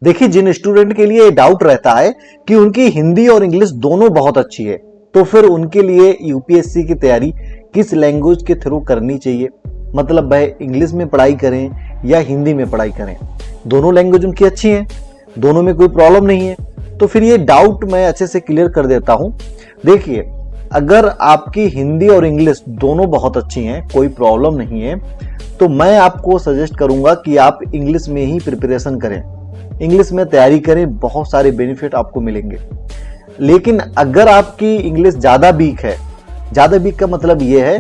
देखिए, जिन स्टूडेंट के लिए डाउट रहता है कि उनकी हिंदी और इंग्लिश दोनों बहुत अच्छी है, तो फिर उनके लिए यूपीएससी की तैयारी किस लैंग्वेज के थ्रू करनी चाहिए, मतलब वह इंग्लिश में पढ़ाई करें या हिंदी में पढ़ाई करें, दोनों लैंग्वेज उनकी अच्छी हैं, दोनों में कोई प्रॉब्लम नहीं है। तो फिर ये डाउट मैं अच्छे से क्लियर कर देता हूं। देखिए, अगर आपकी हिंदी और इंग्लिश दोनों बहुत अच्छी हैं, कोई प्रॉब्लम नहीं है, तो मैं आपको सजेस्ट करूंगा कि आप इंग्लिश में ही प्रिपरेशन करें, इंग्लिश में तैयारी करें, बहुत सारे बेनिफिट आपको मिलेंगे। लेकिन अगर आपकी इंग्लिश ज़्यादा वीक है, ज़्यादा वीक का मतलब ये है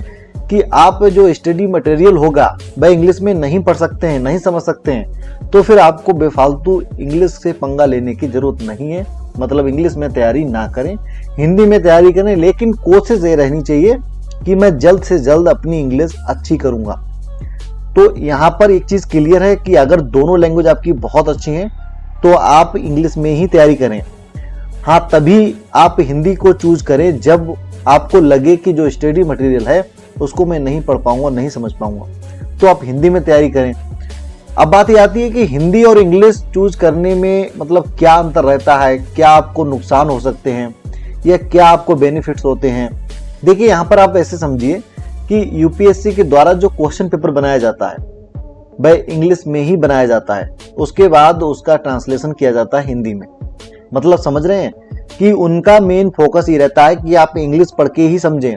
कि आप जो स्टडी मटेरियल होगा वह इंग्लिश में नहीं पढ़ सकते हैं, नहीं समझ सकते हैं, तो फिर आपको बेफालतू इंग्लिश से पंगा लेने की जरूरत नहीं है। मतलब इंग्लिश में तैयारी ना करें, हिंदी में तैयारी करें, लेकिन कोशिश ये रहनी चाहिए कि मैं जल्द से जल्द अपनी इंग्लिश अच्छी करूंगा। तो यहाँ पर एक चीज़ क्लियर है कि अगर दोनों लैंग्वेज आपकी बहुत अच्छी हैं तो आप इंग्लिश में ही तैयारी करें। हाँ, तभी आप हिंदी को चूज करें जब आपको लगे कि जो स्टडी मटेरियल है उसको मैं नहीं पढ़ पाऊंगा, नहीं समझ पाऊंगा, तो आप हिंदी में तैयारी करें। अब बात ये आती है कि हिंदी और इंग्लिश चूज करने में मतलब क्या अंतर रहता है, क्या आपको नुकसान हो सकते हैं या क्या आपको बेनिफिट्स होते हैं। देखिए, यहाँ पर आप ऐसे समझिए कि यूपीएससी के द्वारा जो क्वेश्चन पेपर बनाया जाता है वह इंग्लिश में ही बनाया जाता है, उसके बाद उसका ट्रांसलेशन किया जाता है हिंदी में। मतलब समझ रहे हैं कि उनका मेन फोकस ये रहता है कि आप इंग्लिश पढ़ के ही समझें।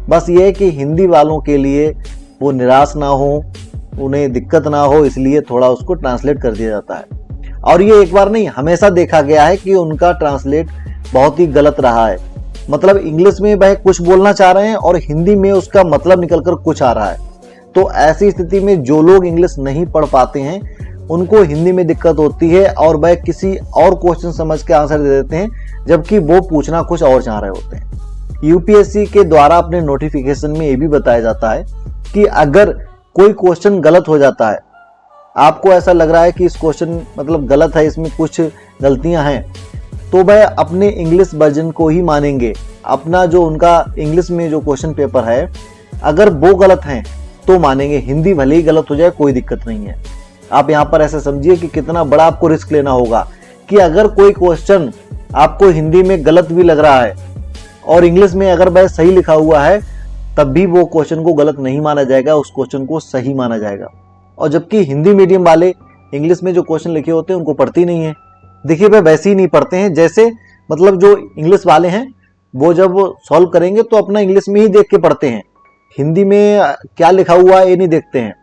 बस ये है कि हिंदी वालों के लिए वो निराश ना हो, उन्हें दिक्कत ना हो, इसलिए थोड़ा उसको ट्रांसलेट कर दिया जाता है। और ये एक बार नहीं, हमेशा देखा गया है कि उनका ट्रांसलेट बहुत ही गलत रहा है। मतलब इंग्लिश में वह कुछ बोलना चाह रहे हैं और हिंदी में उसका मतलब निकलकर कुछ आ रहा है। तो ऐसी स्थिति में जो लोग इंग्लिश नहीं पढ़ पाते हैं उनको हिंदी में दिक्कत होती है और वह किसी और क्वेश्चन समझ के आंसर दे देते हैं, जबकि वो पूछना कुछ और चाह रहे होते हैं। यूपीएससी के द्वारा अपने नोटिफिकेशन में ये भी बताया जाता है कि अगर कोई क्वेश्चन गलत हो जाता है, आपको ऐसा लग रहा है कि इस क्वेश्चन मतलब गलत है, इसमें कुछ गलतियां हैं, तो वह अपने इंग्लिश वर्जन को ही मानेंगे। अपना जो उनका इंग्लिश में जो क्वेश्चन पेपर है, अगर वो गलत हैं तो मानेंगे, हिंदी भले ही गलत हो जाए कोई दिक्कत नहीं है। आप यहाँ पर ऐसे समझिए कि कितना बड़ा आपको रिस्क लेना होगा कि अगर कोई क्वेश्चन आपको हिंदी में गलत भी लग रहा है और इंग्लिश में अगर वह सही लिखा हुआ है, तब भी वो क्वेश्चन को गलत नहीं माना जाएगा, उस क्वेश्चन को सही माना जाएगा। और जबकि हिंदी मीडियम वाले इंग्लिश में जो क्वेश्चन लिखे होते हैं उनको पढ़ती नहीं है। देखिए, वह वैसे ही नहीं पढ़ते हैं जैसे मतलब जो इंग्लिश वाले हैं वो जब सॉल्व करेंगे तो अपना इंग्लिश में ही देख के पढ़ते हैं, हिंदी में क्या लिखा हुआ है ये नहीं देखते हैं।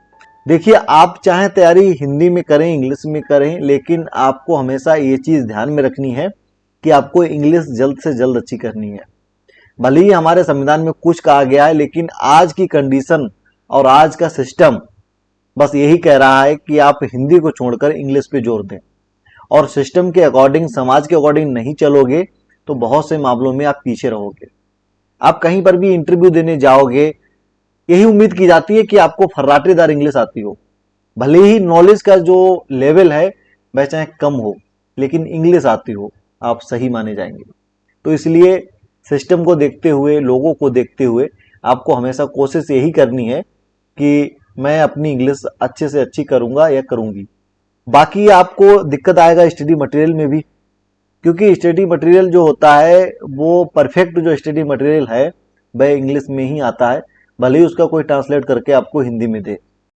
देखिए, आप चाहे तैयारी हिंदी में करें, इंग्लिश में करें, लेकिन आपको हमेशा ये चीज़ ध्यान में रखनी है कि आपको इंग्लिश जल्द से जल्द अच्छी करनी है। भले ही हमारे संविधान में कुछ कहा गया है, लेकिन आज की कंडीशन और आज का सिस्टम बस यही कह रहा है कि आप हिंदी को छोड़कर इंग्लिश पे जोर दें। और सिस्टम के अकॉर्डिंग, समाज के अकॉर्डिंग नहीं चलोगे तो बहुत से मामलों में आप पीछे रहोगे। आप कहीं पर भी इंटरव्यू देने जाओगे, यही उम्मीद की जाती है कि आपको फर्राटेदार इंग्लिश आती हो। भले ही नॉलेज का जो लेवल है वह चाहे कम हो, लेकिन इंग्लिश आती हो, आप सही माने जाएंगे। तो इसलिए सिस्टम को देखते हुए, लोगों को देखते हुए आपको हमेशा कोशिश यही करनी है कि मैं अपनी इंग्लिश अच्छे से अच्छी करूंगा या करूंगी। बाकी आपको दिक्कत आएगा स्टडी मटेरियल में भी, क्योंकि स्टडी मटेरियल जो होता है वो परफेक्ट जो स्टडी मटेरियल है वह इंग्लिश में ही आता है, भले ही उसका कोई ट्रांसलेट करके आपको हिंदी में दे।